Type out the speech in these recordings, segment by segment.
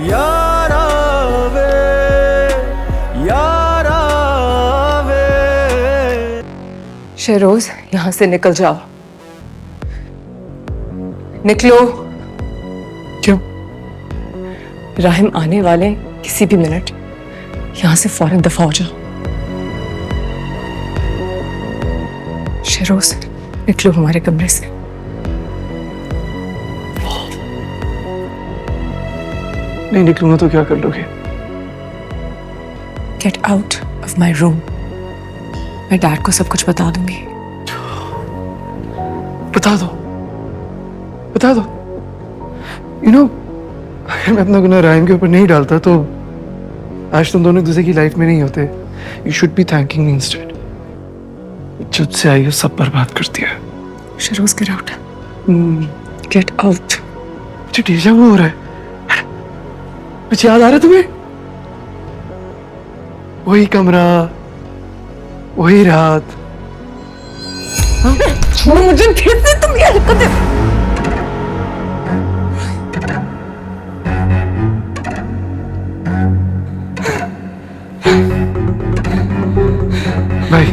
यारा वे, यारा वे। शहरोज, यहां से निकल जाओ, निकलो। क्यों? राहिम आने वाले किसी भी मिनट, यहां से फौरन दफा हो जाओ। शहरोज, निकलो हमारे कमरे से। नहीं निकलूंगा तो क्या कर लोगे? Get out of my room. मैं डैड को सब कुछ बता दूंगी। बता दो, बता दो। यू नो, अगर मैं अपना गुनाह राहिम के ऊपर नहीं डालता तो आज तुम दोनों एक दूसरे की लाइफ में नहीं होते। You should be thanking me instead. जुद से आई हो सब बर्बाद कर दिया। Shahroz, get out, get out. मुझे डेजा वो हो रहा है। कुछ याद आ रहा है तुम्हें? वही कमरा, वही रात। छोड़ो मुझे, फिर से तुम ये हरकतें। भाई,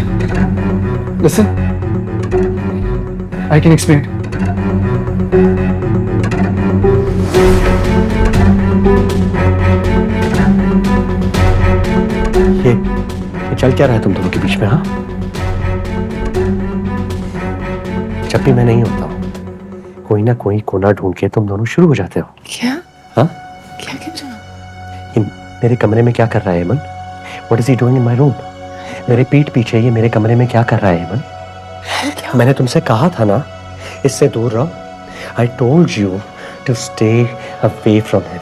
listen, I can explain. ये चल क्या रहा है तुम दोनों के बीच में? हाँ, जब भी मैं नहीं होता हूँ कोई ना कोई कोना ढूंढ के तुम दोनों शुरू हो जाते हो। क्या? हाँ, क्या कर रहा? ये मेरे कमरे में क्या कर रहा है एमन? What is he doing in my room? मेरे पीठ पीछे ये मेरे कमरे में क्या कर रहा है एमन? मैंने तुमसे कहा था ना इससे दूर रहो। I told you to stay away from him.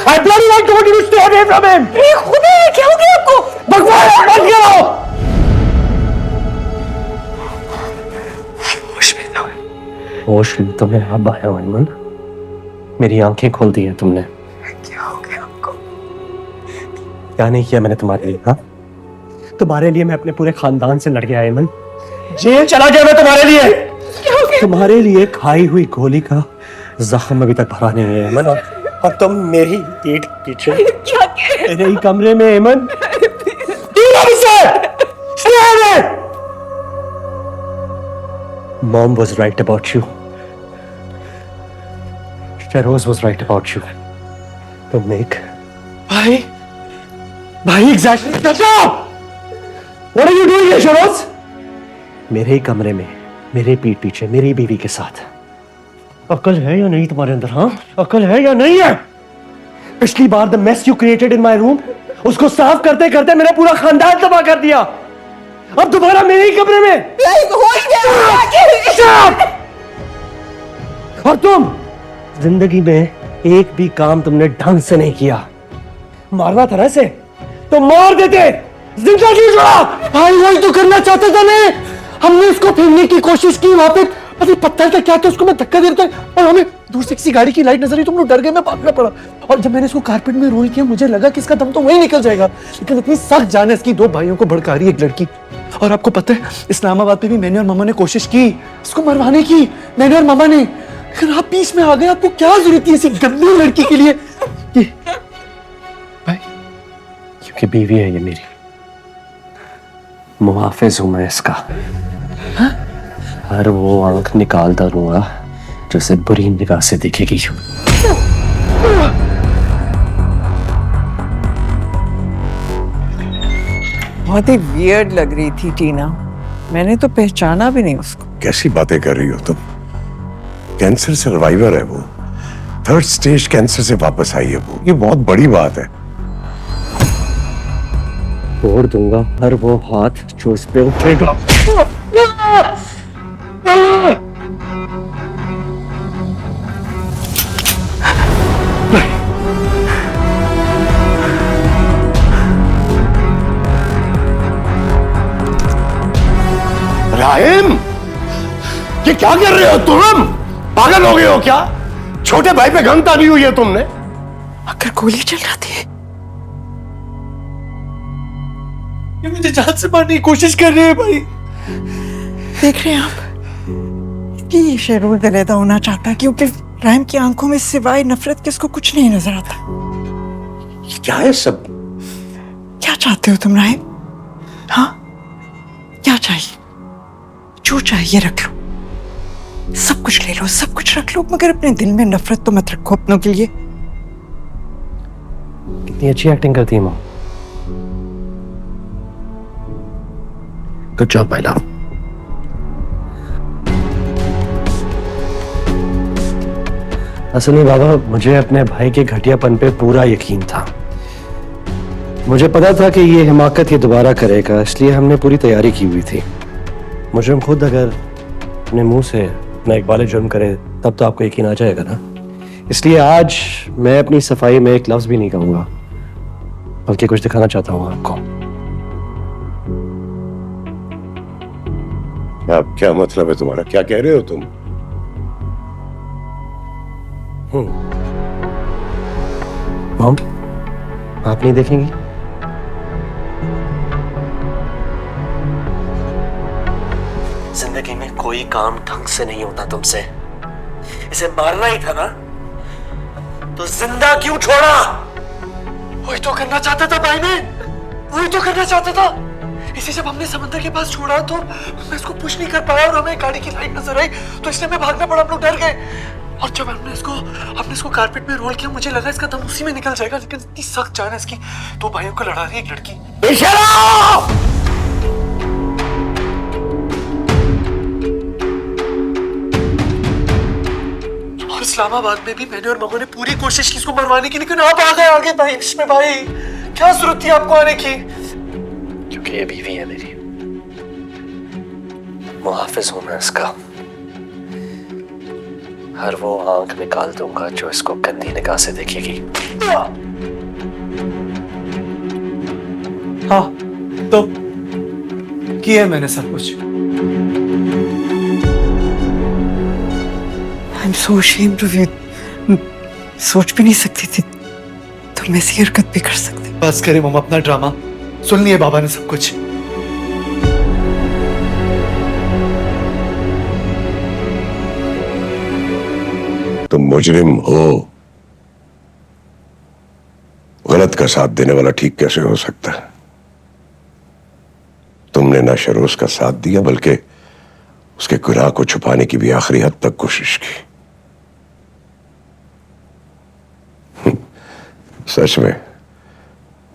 I bloody well told you to stay away from him. ये खुदा है, क्या हो गया आपको? बकवास बंद करो। होश में तो मैं अब आया हूं एमन। मेरी आंखें खोल दी हैं तुमने। क्या हो गया आपको? क्या नहीं किया मैंने तुम्हारे लिए? हाँ, तुम्हारे लिए मैं अपने पूरे खानदान से लड़ गया एमन। जेल चला गया मैं तुम्हारे लिए। तुम्हारे लिए खाई हुई गोली का जख्म अभी तक भरा नहीं है एमन। और तुम मेरी पीठ पीछे क्या कह रहे? मेरे ही कमरे में एमन। Mom was right about you. Feroz was right about you. तुम एक भाई, भाई exactly. What are you doing here, Feroz? मेरे ही कमरे में मेरे पीठ पीछे मेरी बीवी के साथ। अकल है या नहीं तुम्हारे अंदर? हाँ, अकल है या नहीं है? पिछली बार the mess you created in my room, उसको साफ करते करते मेरा पूरा खानदान तबाह कर दिया। अब दोबारा मेरे ही कमरे में। और तुम जिंदगी में एक भी काम तुमने ढंग से नहीं किया। मारना था ना इसे तो मार देते, जिंदा क्यों छोड़ा? भाई वही तो करना चाहता था मैं। हमने उसको फेंकने की कोशिश की, वहां पे पता पत्थर था क्या था, उसको मैं धक्का दे रहा था और हमें दूर से किसी गाड़ी की लाइट नजर आई तो हम लोग डर गए, मैं भागना पड़ा। और जब मैंने इसको कारपेट में रोल किया मुझे लगा कि इसका दम तो वही निकल जाएगा, लेकिन इतनी सख्त जान है इसकी। दो भाइयों को भड़का रही है एक लड़की। और आपको पता है इस्लामाबाद पे भी मैंने और मामा ने कोशिश की इसको मरवाने की, मैंने और मामा ने। लेकिन आप बीच में आ गए। आपको क्या जरूरत थी ऐसी गंदी लड़की के लिए? भाई क्योंकि बीवी है ये मेरी, मुहाफिज हूं मैं इसका। हाँ? हर वो आंख निकालता रहूंगा जो से बुरी निगाह से देखेगी। बहुत ही वियर्ड लग रही थी टीना, मैंने तो पहचाना भी नहीं उसको। कैसी बातें कर रही हो तुम? कैंसर सर्वाइवर है वो, 3rd स्टेज कैंसर से वापस आई है वो। ये बहुत बड़ी बात है। तोड़ दूंगा हर वो हाथ जो इस पे उठेगा। राहिम, ये क्या कर रहे हो तुम? पागल हो गए हो क्या? छोटे भाई पे गन तानी हुई है तुमने। अगर गोली चल रही थी। ये मुझे जान से मारने की कोशिश कर रहे हैं भाई। देख रहे हैं आप कि ये शहरोज अलहदा होना चाहता है क्योंकि राहिम की आंखों में सिवाय नफरत के इसको कुछ नहीं नजर आता। क्या है सब? क्या चाहते हो तुम राहिम? हाँ, क्या चाहिए? जो चाहिए रख लो, सब कुछ ले लो, सब कुछ रख लो, मगर अपने दिल में नफरत तो मत रखो अपनों के लिए। कितनी अच्छी एक्टिंग करती है माँ। Good job my love. असल में बाबा, मुझे अपने भाई के घटियापन पे पूरा यकीन था। मुझे पता था कि ये हिमाकत ये दोबारा करेगा, इसलिए हमने पूरी तैयारी की हुई थी। मुजरिम खुद अगर अपने मुंह से अपना इकबाल जुर्म करे तब तो आपको यकीन आ जाएगा ना। इसलिए आज मैं अपनी सफाई में एक लफ्ज भी नहीं कहूंगा, बल्कि कुछ दिखाना चाहता हूं आपको। क्या मतलब है तुम्हारा? क्या कह रहे हो तुम? मॉम, आप नहीं देखेंगी? जिंदगी में कोई काम ढंग से नहीं होता तुमसे। इसे मारना ही था ना, तो जिंदा क्यों छोड़ा? वही तो करना चाहता था भाई ने, वही तो करना चाहता था। इसे जब हमने समंदर के पास छोड़ा तो मैं इसको पुश नहीं कर पाया और हमें गाड़ी की लाइट नजर आई तो इसलिए हमें भागना पड़ा। हम लोग डर गए और जब हमने इसको कारपेट में रोल किया मुझे लगा इसका दम उसी में निकल जाएगा, लेकिन इतनी सख्त जान है इसकी। दो भाइयों को लड़ा रही है एक लड़की। और इस्लामाबाद में भी मैंने और मगो ने पूरी कोशिश की इसको मरवाने की, लेकिन आप आ गए आगे भाई। इसमें भाई क्या जरूरत थी आपको आने की? क्योंकि ये बीवी है मेरी, मुहाफिज हूं मैं इसका। हर वो आंख निकाल दूंगा जो इसको गंदी निगाह से देखेगी। हाँ तो किया मैंने सब कुछ। I'm so ashamed of you. सोच भी नहीं सकती थी तुम ऐसी हरकत भी कर सकते। बस करे मम्मा अपना ड्रामा, सुन लिया बाबा ने सब कुछ। तुम मुजरिम हो। गलत का साथ देने वाला ठीक कैसे हो सकता है? तुमने ना शरोज का साथ दिया बल्कि उसके गुनाह को छुपाने की भी आखिरी हद तक कोशिश की। सच में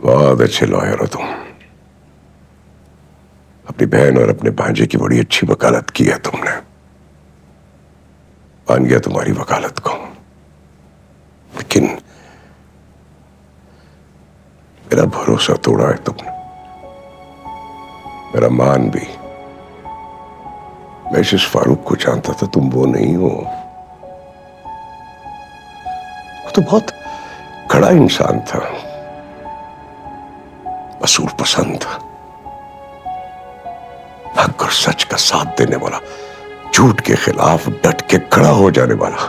बहुत अच्छे लॉयर हो तुम। अपनी बहन और अपने भांजे की बड़ी अच्छी वकालत की है तुमने। मान गया तुम्हारी वकालत को, लेकिन मेरा भरोसा तोड़ा है तुमने, मेरा मान भी। मैं इस फारूक को जानता था, तुम वो नहीं हो। वो तो बहुत कड़ा इंसान था, असूल पसंद था, हक और सच का साथ देने वाला, झूठ के खिलाफ डट के खड़ा हो जाने वाला।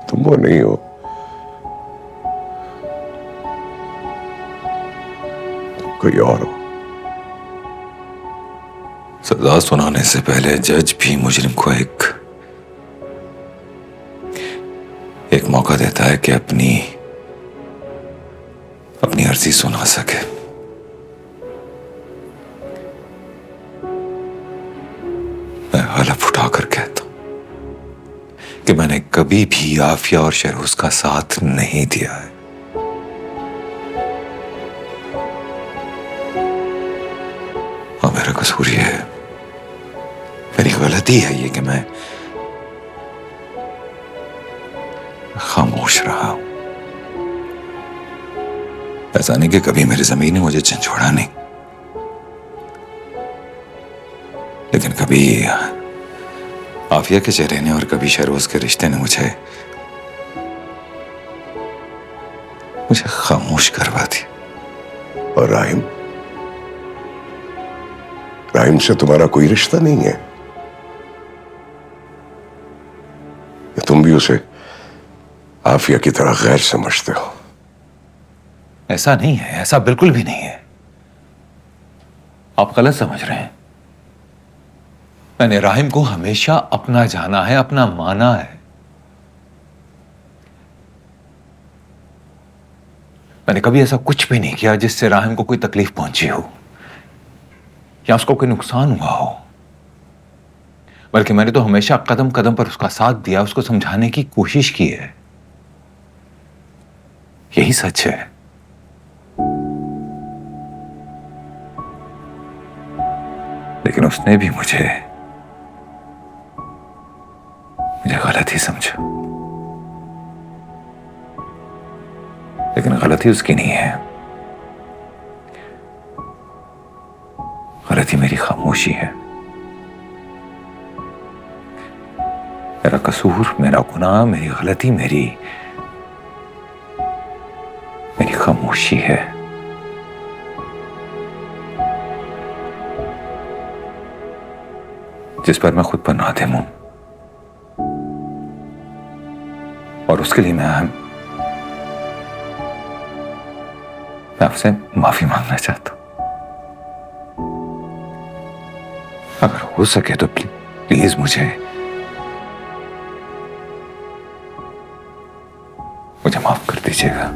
तुम वो नहीं हो। तुम कोई और हो। सजा सुनाने से पहले जज भी मुजरिम को एक मौका देता है कि अपनी अर्जी सुना सके। मैं हलफ उठाकर कहता हूं कि मैंने कभी भी आफिया और शहरोज का साथ नहीं दिया है। और मेरा कसूर यह है, मेरी गलती है ये कि मैं खामोश रहा हूं। ऐसा नहीं कि कभी मेरी जमीन ने मुझे झंझोड़ा नहीं, लेकिन कभी आफिया के चेहरे ने और कभी शहरोज के रिश्ते ने मुझे खामोश करवा दी। और राहिम से तुम्हारा कोई रिश्ता नहीं है? या तुम भी उसे आफिया की तरह गैर समझते हो? ऐसा नहीं है, ऐसा बिल्कुल भी नहीं है। आप गलत समझ रहे हैं। मैंने राहिम को हमेशा अपना जाना है, अपना माना है। मैंने कभी ऐसा कुछ भी नहीं किया जिससे राहिम को कोई तकलीफ पहुंची हो या उसको कोई नुकसान हुआ हो, बल्कि मैंने तो हमेशा कदम कदम पर उसका साथ दिया, उसको समझाने की कोशिश की है। यही सच है। लेकिन उसने भी मुझे गलत ही समझा। लेकिन गलती उसकी नहीं है, गलती मेरी खामोशी है। मेरा कसूर, मेरा गुनाह, मेरी गलती, मेरी खामोशी है। जिस पर मैं खुद पर नादिम हूं, और उसके लिए मैं आपसे माफी मांगना चाहता हूं। अगर हो सके तो प्लीज मुझे माफ कर दीजिएगा।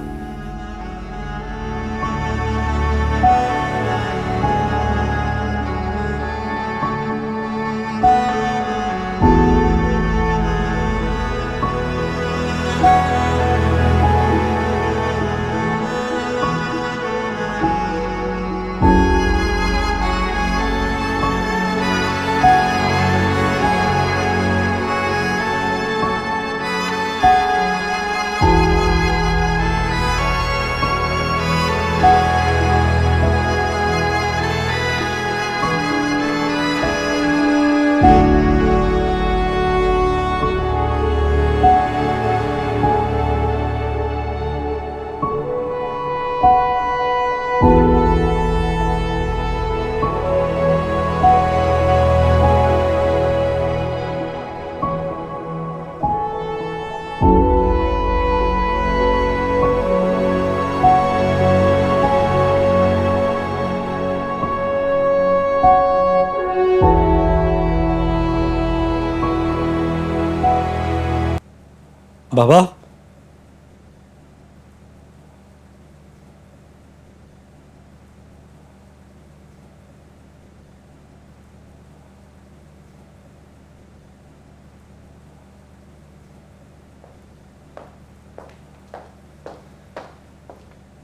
बाबा,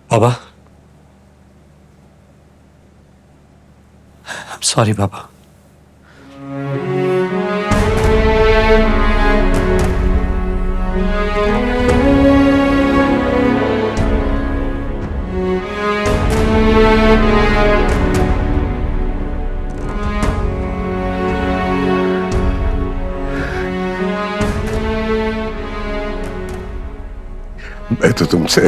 बाबा, सॉरी बाबा। मैं तो तुमसे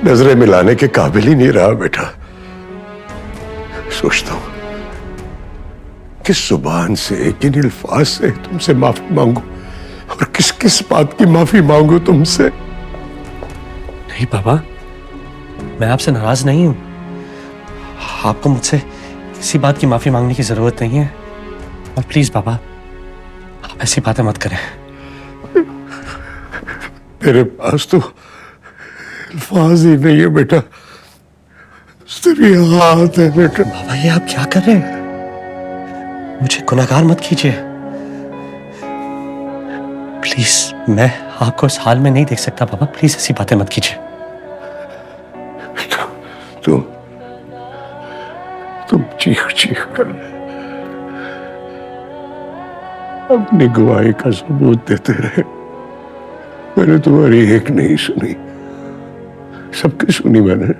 नजरें मिलाने के काबिल ही नहीं रहा बेटा। सोचता हूं किस जुबान से, किन अल्फाज से तुमसे माफी मांगू और किस किस बात की माफी मांगू तुमसे। नहीं बाबा, मैं आपसे नाराज नहीं हूं। आपको मुझसे किसी बात की माफी मांगने की जरूरत नहीं है। और प्लीज बाबा, आप ऐसी बातें मत करें। मेरे पास तो अल्फाज ही नहीं है बेटा। तेरी हाथ है बेटा। बाबा, ये आप क्या कर रहे हैं? मुझे गुनहगार मत कीजिए प्लीज। मैं आपको इस हाल में नहीं देख सकता बाबा, प्लीज ऐसी बातें मत कीजिए। तुम चीख चीख कर अपनी गवाही का सबूत देते रहे। मैंने तुम्हारी एक नहीं सुनी, सबकी सुनी मैंने,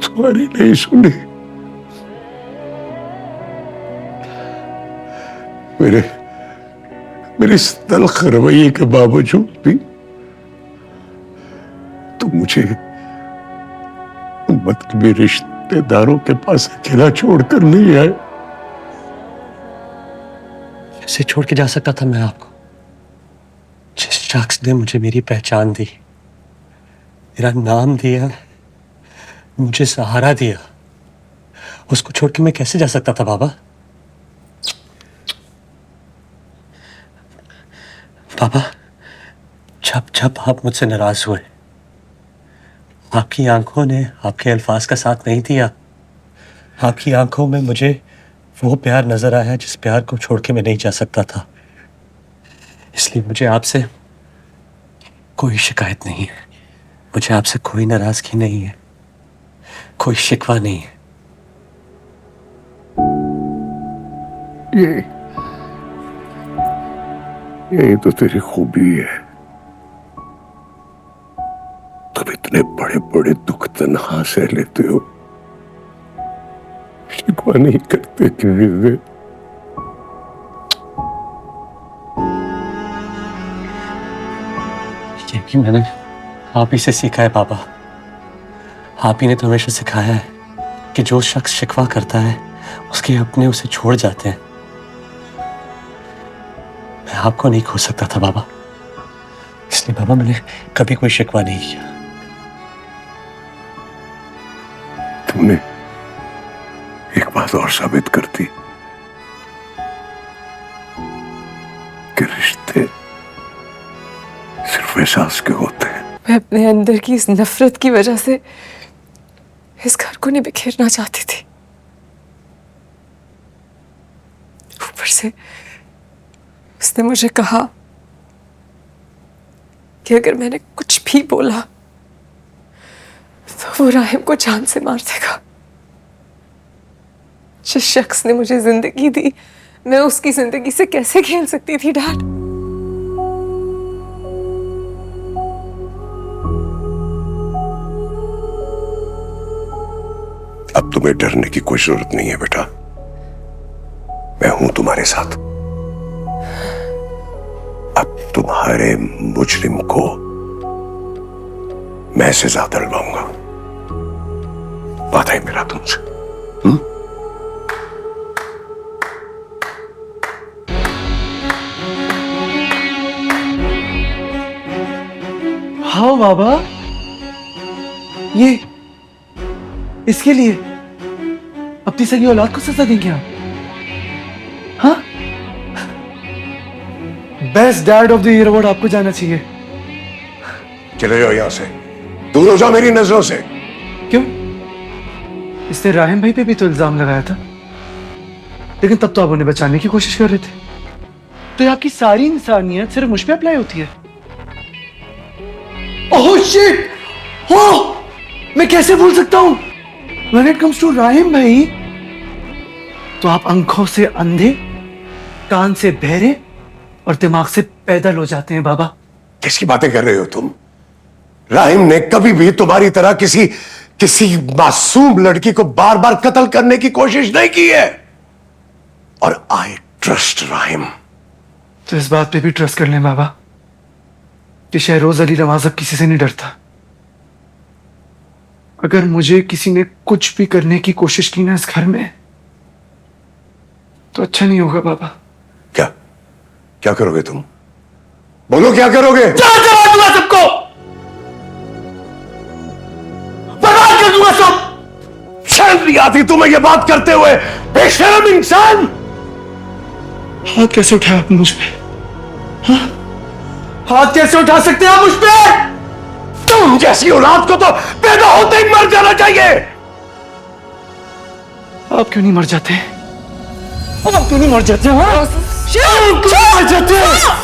तुम्हारी नहीं सुनी। मेरे इस तल्ख रवैये के बावजूद भी तुम मुझे उन मतलबी रिश्तेदारों के पास अकेला छोड़कर नहीं आए। कैसे छोड़ के जा सकता था मैं आपको? जिस शख्स ने मुझे मेरी पहचान दी, मेरा नाम दिया, मुझे सहारा दिया, उसको छोड़ के मैं कैसे जा सकता था बाबा? बाबा, जब जब आप मुझसे नाराज हुए, आपकी आंखों ने आपके अल्फाज का साथ नहीं दिया। आपकी आंखों में मुझे वो प्यार नजर आया जिस प्यार को छोड़ के मैं नहीं जा सकता था। इसलिए मुझे आपसे कोई शिकायत नहीं है, मुझे आपसे कोई नाराजगी नहीं है, कोई शिकवा नहीं है। यही तो तेरी खूबी है। तुम इतने बड़े बड़े दुख तन्हा सह लेते हो, शिकवा नहीं करते किसी से। ये भी मैंने आप ही से सीखा है बाबा। आप ही ने तो हमेशा सिखाया है कि जो शख्स शिकवा करता है उसके अपने उसे छोड़ जाते हैं। मैं आपको नहीं खो सकता था बाबा, इसलिए बाबा मैंने कभी कोई शिकवा नहीं किया। तुमने एक बात और साबित कर दी कि रिश्ते सिर्फ एहसास के होते हैं। मैं अपने अंदर की इस नफरत की वजह से इस घर को नहीं बिखेरना चाहती थी। ऊपर से उसने मुझे कहा कि अगर मैंने कुछ भी बोला तो वो राहिम को जान से मार देगा। जिस शख्स ने मुझे जिंदगी दी, मैं उसकी जिंदगी से कैसे खेल सकती थी डैड? अब तुम्हें डरने की कोई जरूरत नहीं है बेटा, मैं हूं तुम्हारे साथ। अब तुम्हारे मुजरिम को मैं सजा दिलवाऊंगा। वादा है मेरा तुमसे। हाँ बाबा, ये इसके लिए अपनी सगी औलाद को सजा देंगे आप? हाँ, best dad of the year award आपको जाना चाहिए। चले जाओ यहां से, दूर हो जाओ मेरी नजरों से। क्यों? इसने राहिम भाई पे भी तो इल्जाम लगाया था, लेकिन तब तो आप उन्हें बचाने की कोशिश कर रहे थे। तो ये आपकी सारी इंसानियत सिर्फ मुझ पे अप्लाई होती है? Oh shit! ओह, मैं कैसे भूल सकता हूं? When it comes to Rahim भाई, तो आप आंखों से अंधे, कान से बहरे और दिमाग से पैदल हो जाते हैं बाबा। किसकी बातें कर रहे हो तुम? राहिम ने कभी भी तुम्हारी तरह किसी मासूम लड़की को बार बार कत्ल करने की कोशिश नहीं की है। और आई ट्रस्ट राहिम। तो इस बात पे भी ट्रस्ट कर लें बाबा कि शहरोज अली नवाज अब किसी से नहीं डरता। अगर मुझे किसी ने कुछ भी करने की कोशिश की ना इस घर में, तो अच्छा नहीं होगा बाबा। क्या क्या करोगे तुम? बोलो क्या करोगे? जवाब दूंगा सबको, बर्बाद कर दूंगा सब। शर्म नहीं आती तुम्हें ये बात करते हुए, बेशर्म इंसान? हाथ कैसे उठाया आपने मुझ पे? हाँ? हाथ कैसे उठा सकते हैं आप मुझ पे? तुम जैसी औलाद को तो पैदा होते ही मर जाना चाहिए। आप क्यों नहीं मर जाते? आप क्यों नहीं मर जाते? हाँ? आप क्यों नहीं मर जाते?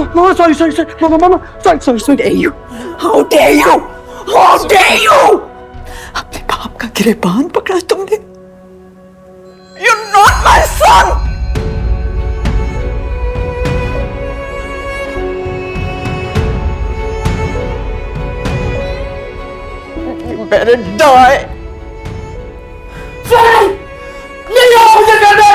Mama, sorry, Mama, sorry. How dare you? How dare you? अपने बाप का गिरेबान पकड़ा तुमने? You're not my son. You better die. नहीं हो मुझे करना।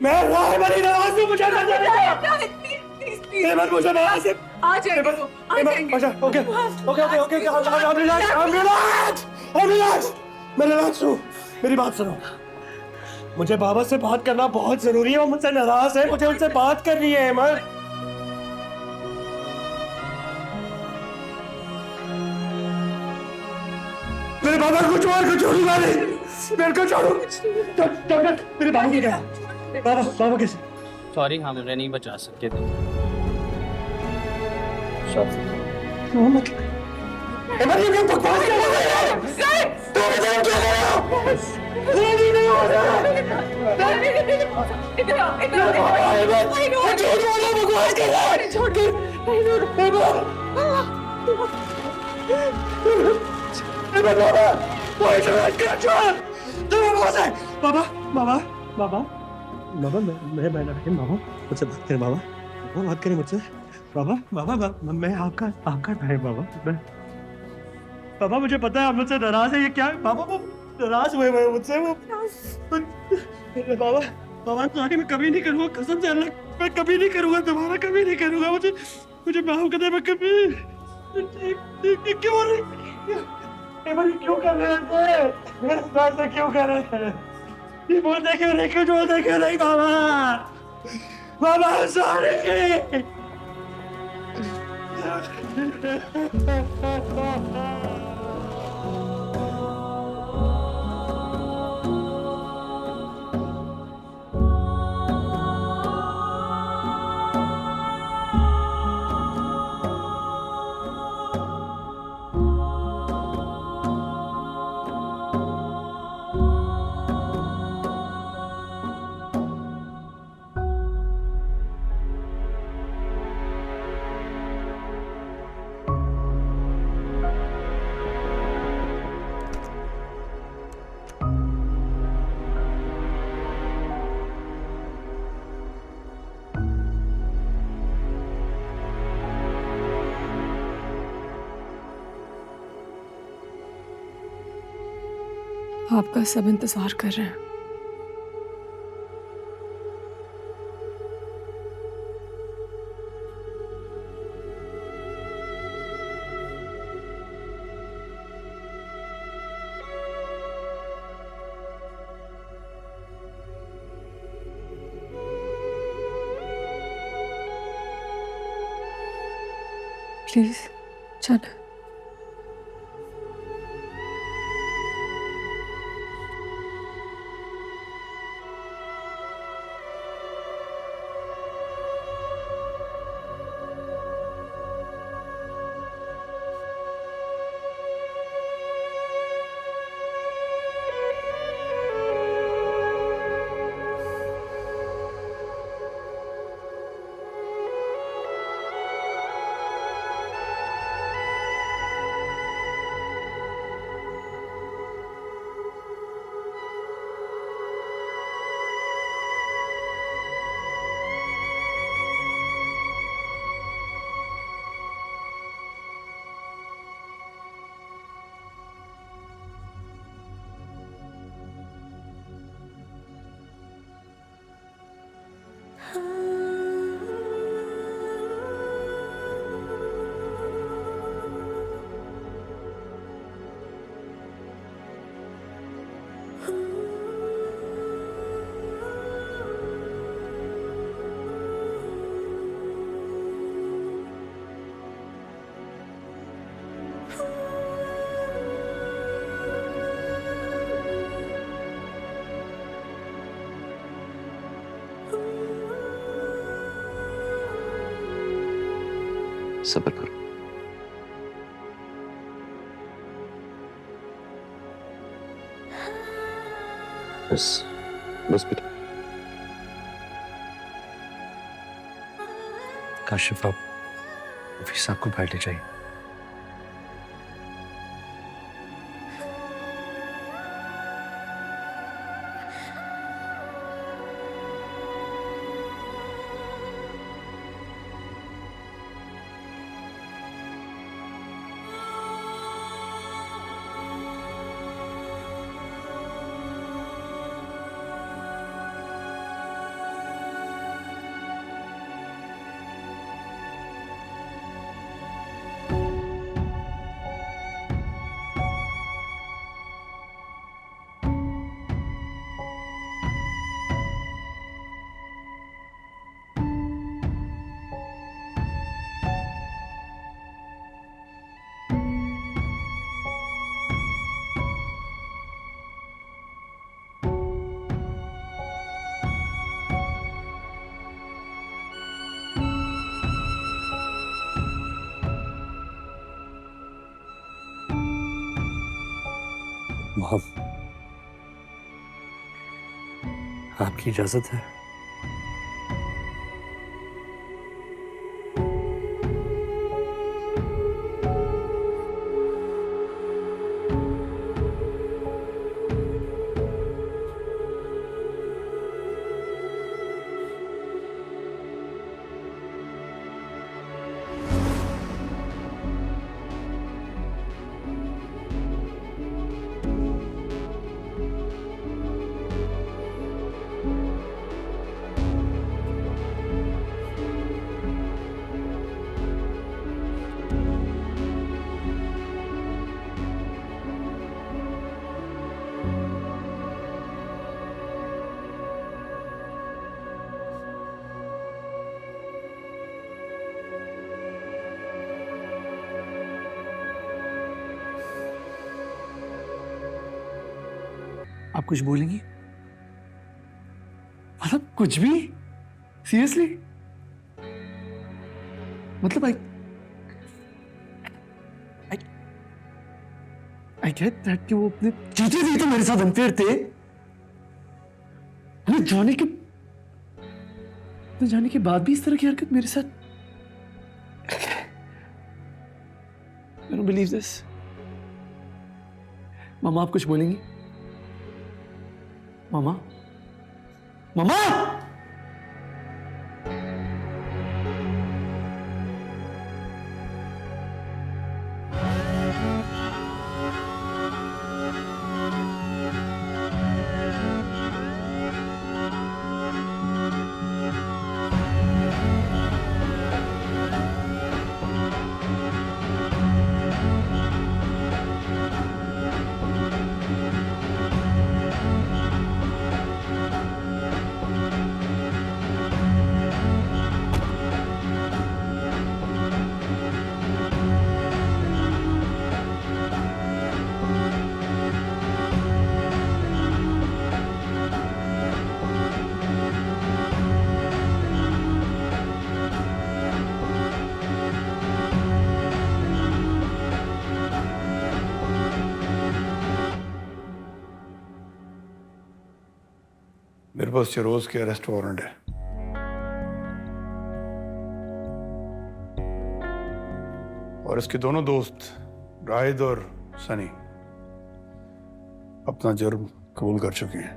मैं राहिम अली नवाज हूं, मुझे ना जाने दो। मुझे ना से आ जाएंगे वो, आ जाएंगे। ओके ओके ओके ओके मैं रिलैक्स हूँ। मेरी बात सुनो, मुझे बाबा से बात करना बहुत जरूरी है। वो मुझसे नाराज है, मुझे उनसे बात करनी है। मेरे बाबा को छोड़ूंगा नहीं, मेरे को छोड़ो। मेरे बाबू की क्या? बाबा कैसे? सॉरी हम उन्हें नहीं बचा सके थे। बकवास कर रहे हो? तुम इधर क्या कर रहे हो? नहीं नहीं हो रहा। इधर आओ, इधर आओ। झूठ बोलो, बकवास कर रहा है। छोड़ के बाबा बाबा बाबा बाबा मैं रहीम बाबा, मुझसे बात करें बाबा, बात करें मुझसे बाबा। बाबा मैं आपका भाई बाबा। बाबा मुझे पता है आप मुझसे नाराज है। ये क्या है बाबा? वो नाराज हुए मुझसे। वो बाबा सॉरी, मैं कभी नहीं करूँगा, कसम से अल्लाह, मैं कभी नहीं करूँगा दोबारा, कभी नहीं करूँगा। मुझे माफ कर दे। मैं कभी क्यों क्यों कर रहे हैं? मेरे साथ से क्यों कर रहे हैं? ये बोलते क्यों नहीं, क्यों बोलते क्यों नहीं बाबा सॉरी। आपका सब इंतजार कर रहे हैं। प्लीज चलो। सब्र करो। बस बस बेटा। काशिफ आप ऑफिस साहब को बाहर ले जाइए। मॉम, आपकी इजाजत है? आप कुछ बोलेंगी? मतलब कुछ भी? सीरियसली? मतलब आई गेट दैट कि वो अपने चीजें दी तो मेरे साथ अनफेयर थे। हमें जाने के बाद भी इस तरह की हरकत मेरे साथ। I don't believe this. मामा आप कुछ बोलेंगी? मामा? मामा? मेरे पास चिरोज के अरेस्ट वारंट है। और इसके दोनों दोस्त राहिद और सनी अपना जुर्म कबूल कर चुके हैं।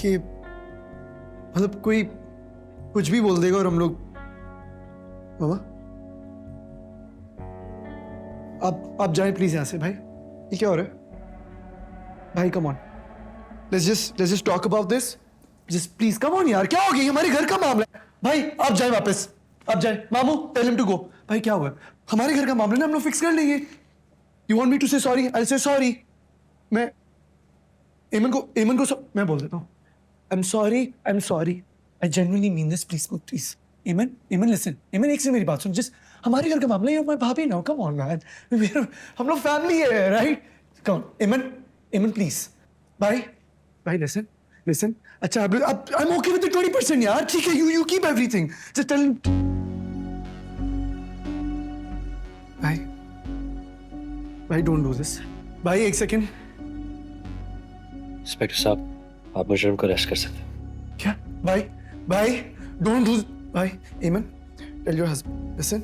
ये मतलब कोई कुछ भी बोल देगा और हम लोग। मामा आप जाएं प्लीज यहां से। भाई ये क्या हो रहा है? भाई come on, let's just talk about this. Just please come on यार, क्या हो गया? हमारे घर का मामला है। भाई आप जाएं वापस, आप जाएं। मामू टेल हिम टू गो। भाई क्या हुआ? हमारे घर का मामला ना, हम लोग फिक्स कर लेंगे। यू वांट मी टू से सॉरी? आई से सॉरी। मैं एमन को मैं बोल देता हूँ। I am sorry. I genuinely mean this. Please एमन लिसन। एमन एक से मेरी बात सुन। जस्ट हमारे घर का मामला है, मैं भाभी ना। कम ऑन मैन, हम लोग फैमिली है, राइट? कम एमन प्लीज। भाई लिसन। अच्छा अब I am okay with the 20% यार, ठीक है। You keep everything. Just tell भाई डोंट डू दिस। भाई एक सेकंड। इंस्पेक्टर साहब, आप मुजरिम को अरेस्ट कर सकते हैं। क्या? भाई डोंट डू। भाई एमन टेल योर हस्बैंड। लिसन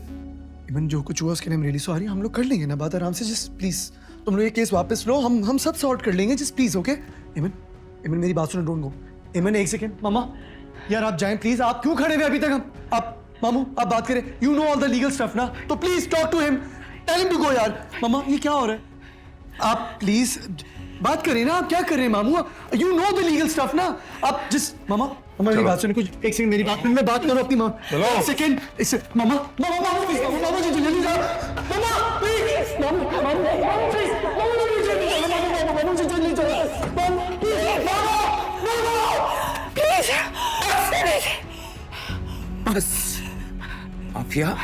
एमन, जो कुछ हुआ उसके लिए आई एम रियली सॉरी। हम लोग कर लेंगे ना बात आराम से। जस्ट प्लीज तुम लोग ये केस वापस लो, हम सब सॉर्ट कर लेंगे। Just please okay? एमन मेरी बात सुनो, डोंट गो। एमन एक सेकंड। मामा यार आप जाएं प्लीज। आप क्यों खड़े हुए अभी तक? आप मामू आप बात करें। You know all the legal stuff ना, तो please talk to him, tell him to go यार। मामा ये क्या हो रहा है? आप प्लीज बात करें ना। आप क्या कर रहे हैं मामू? You know the legal stuff ना। आप जस्ट मामा मेरी बात सुनिए। कुछ एक सेकंड मेरी बात सुनिए। मैं बात करूं अपनी माँ। एक सेकंड। Mama please. मामा जी जल्दी जाओ। मामा प्लीज। Mama please. मामा जी जल्दी जाओ। बस माफिया।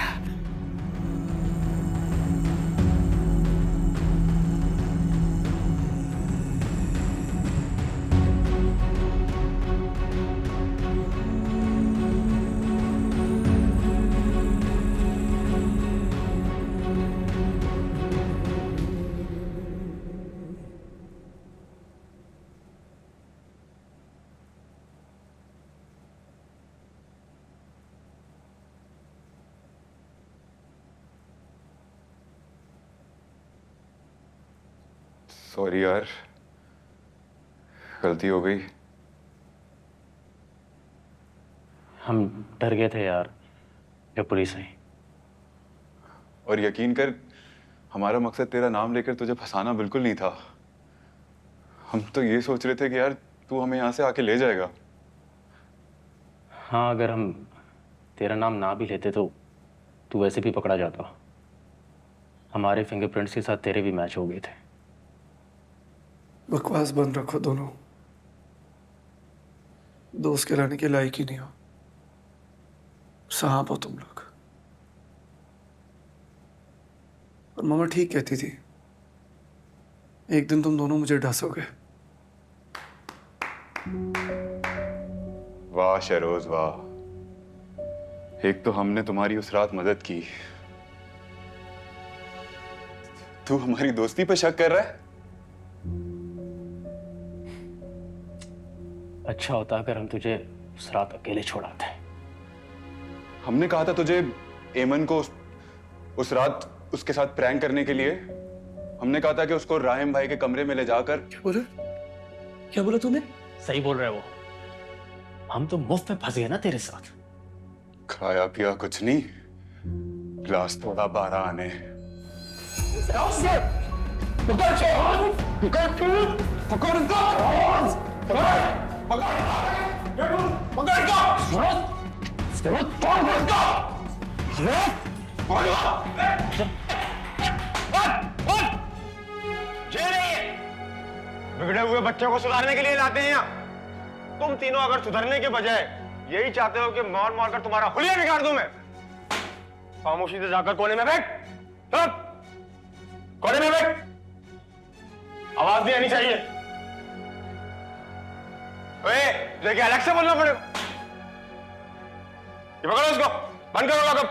सॉरी यार, गलती हो गई। हम डर गए थे यार जब पुलिस आई। और यकीन कर, हमारा मकसद तेरा नाम लेकर तुझे फंसाना बिल्कुल नहीं था। हम तो ये सोच रहे थे कि यार तू हमें यहाँ से आके ले जाएगा। हाँ, अगर हम तेरा नाम ना भी लेते तो तू वैसे भी पकड़ा जाता। हमारे फिंगरप्रिंट्स के साथ तेरे भी मैच हो गए थे। बकवास बंद रखो दोनों, दोस्त कहलाने के लायक ही नहीं हो। सांप हो तुम लोग। और मामा ठीक कहती थी, एक दिन तुम दोनों मुझे ढसोगे। वाह शहरोज वाह, एक तो हमने तुम्हारी उस रात मदद की, तू हमारी दोस्ती पे शक कर रहा है। अच्छा होता अगर हम तुझे उस रात अकेले छोड़ाते। हमने कहा था तुझे एमन को उस रात उसके साथ प्रैंक करने के लिए। हमने कहा था कि उसको राहिम भाई के कमरे में ले जाकर। क्या बोला तूने? सही बोल रहे वो, हम तो मुफ्त में फंस गए ना तेरे साथ। खाया पिया कुछ नहीं, ग्लास थोड़ा 12 आने। बिगड़े हुए बच्चों को सुधारने के लिए लाते हैं यहाँ। तुम तीनों अगर सुधरने के बजाय यही चाहते हो कि मार मार कर तुम्हारा हुलिया बिगाड़ दूं मैं, खामोशी से जाकर कोने में बैठ। चल कोने में बैठ, आवाज नहीं आनी चाहिए। ओए, देखिए अलग से बोलना पड़ेगा। ये पकड़ो उसको, बंद करो लॉकअप।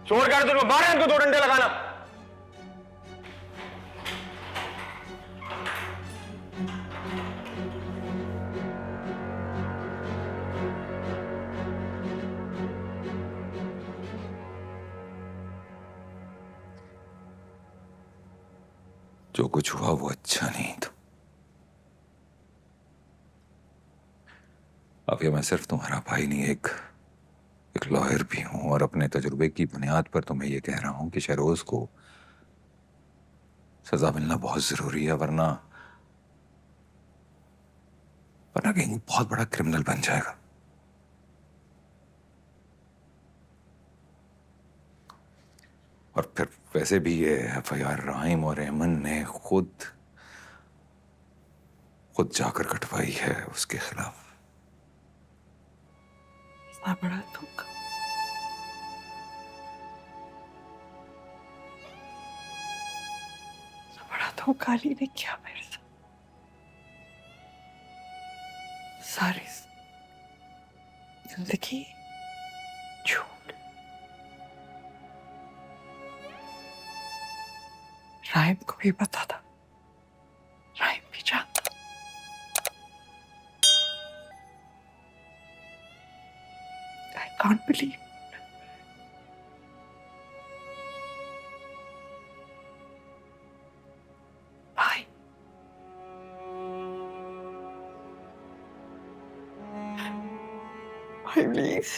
चोर कर दो, मारे इनको 2 डंडे लगाना। जो कुछ हुआ वो अच्छा नहीं था। अब ये मैं सिर्फ तुम्हारा भाई नहीं, एक लॉयर भी हूं, और अपने तजुर्बे की बुनियाद पर तुम्हें ये कह रहा हूं कि शहरोज को सजा मिलना बहुत जरूरी है, वरना कहीं बहुत बड़ा क्रिमिनल बन जाएगा। और फिर वैसे भी ये FIR राहिम और एमन ने खुद जाकर कटवाई है उसके खिलाफ। इतना बड़ा धोखा। इतना बड़ा धोखा अली ने किया मेरे साथ। सारी जिंदगी झूठ। राहिम को भी पता था, राहिम भी जानता। I can't believe भाई, भाई प्लीज,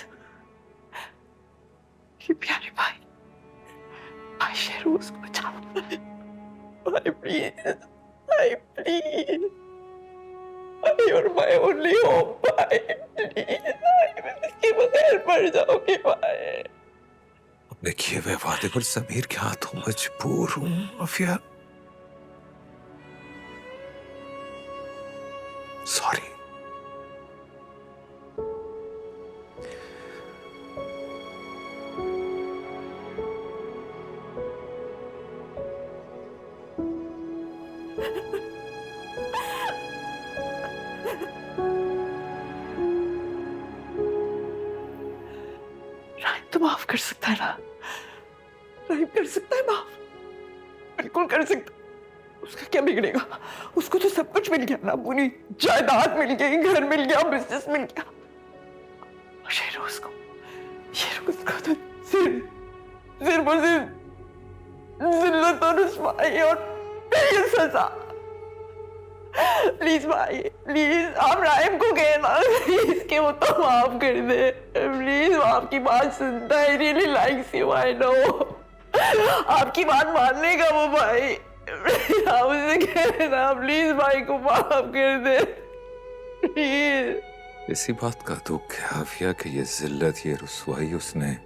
ये प्यारे भाई, भाई शहरोज को बचा लो। भाई प्लीज, भाई प्लीज, भाई और भाई ओनली हो भाई, प्लीज भाई, मैं इसके बगैर मर जाऊंगी भाई। देखिए मैं वादे पर समीर के हाथों मजबूर हूं माफिया। सॉरी। राहिम तो माफ कर सकता है ना? राहिम कर सकता है माफ, बिल्कुल कर सकता। उसका क्या बिगड़ेगा? उसको तो सब कुछ मिल गया ना, पूरी जायदाद मिल गई, घर मिल गया, बिजनेस मिल गया। और शहरोज को तो सिर्फ और सिर्फ जिल्लत और रुसवाई और फिर ये सजा। प्लीज भाई, प्लीज आप राहिम को कहना प्लीज कि वो तो माफ कर दे। प्लीज वो आपकी बात सुनता है, really likes you, I know. आपकी बात मान लेगा वो भाई। आप उसे कहना प्लीज भाई को माफ कर दे प्लीज। इसी बात का दुख है आफिया कि ये जिल्लत, ये रुसवाई उसने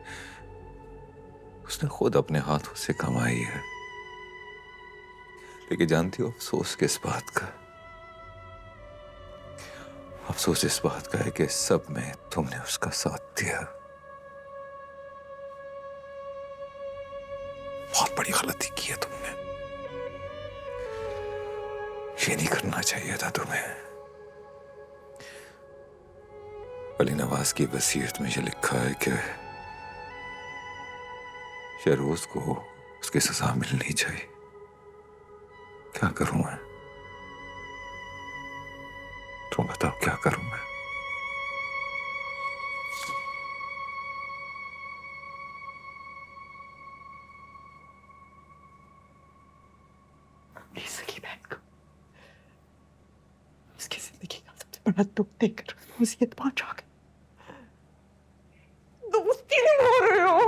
खुद अपने हाथों से कमाई है। लेकिन जानती हो अफसोस किस बात का? अफसोस इस बात का है कि सब में तुमने उसका साथ दिया। बहुत बड़ी गलती की है तुमने, ये नहीं करना चाहिए था तुम्हें। अली नवाज की वसीयत में ये लिखा है कि शहरोज को उसकी सजा मिलनी चाहिए। क्या करूं मैं? तुम बताओ क्या करूं मैं? अपनी सगी बहन को उसकी जिंदगी का सबसे बड़ा दुख देकर वसीयत पहुंचा गई। दोस्ती निभा रहे हो,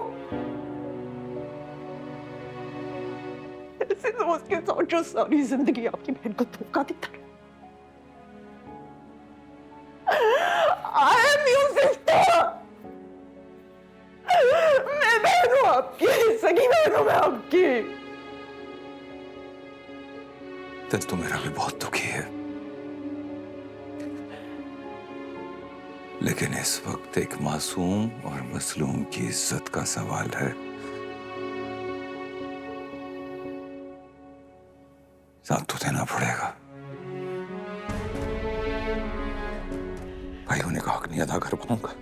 ऐसे दोस्त के साथ जो सारी जिंदगी आपकी बहन को धोखा देता रहा। I am your sister। मैं बहन हूं आपकी, सगी बहन हूं मैं आपकी। दिल तो मेरा भी बहुत दुखी है, लेकिन इस वक्त एक मासूम और मसलूम की इज्जत का सवाल है। साथ तो देना पड़ेगा। भाई होने का हक नहीं अदा कर पाऊंगा।